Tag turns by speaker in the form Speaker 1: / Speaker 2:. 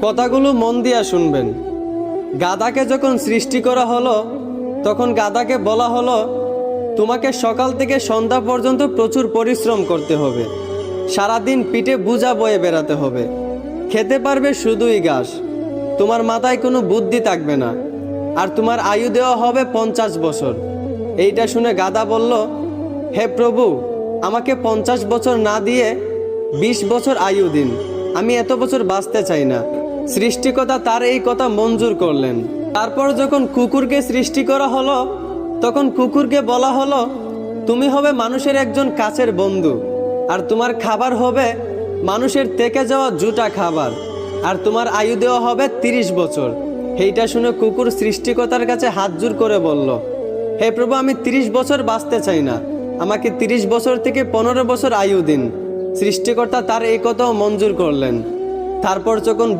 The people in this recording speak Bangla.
Speaker 1: কথাগুলো মন দিয়া শুনবেন। গাধাকে যখন সৃষ্টি করা হলো তখন গাধাকে বলা হলো, তোমাকে সকাল থেকে সন্ধ্যা পর্যন্ত প্রচুর পরিশ্রম করতে হবে, সারাদিন পিঠে বোঝা বয়ে বেড়াতে হবে, খেতে পারবে শুধুই ঘাস, তোমার মাথায় কোনো বুদ্ধি থাকবে না, আর তোমার আয়ু দেওয়া হবে 50 বছর। এইটা শুনে গাধা বলল, হে প্রভু, আমাকে 50 বছর না দিয়ে 20 বছর আয়ু দিন, আমি এত বছর বাঁচতে চাই না। সৃষ্টিকর্তা তার এই কথা মঞ্জুর করলেন। তারপর যখন কুকুরকে সৃষ্টি করা হলো তখন কুকুরকে বলা হলো, তুমি হবে মানুষের একজন কাছের বন্ধু, আর তোমার খাবার হবে মানুষের থেকে যাওয়া জুটা খাবার, আর তোমার আয়ু দেওয়া হবে 30 বছর। এইটা শুনে কুকুর সৃষ্টিকর্তার কাছে হাত জোড় করে বলল, হে প্রভু, আমি 30 বছর বাঁচতে চাই না, আমাকে 30 বছর থেকে 15 বছর আয়ু দিন। সৃষ্টিকর্তা তার এই কথাও মঞ্জুর করলেন। তারপর যখন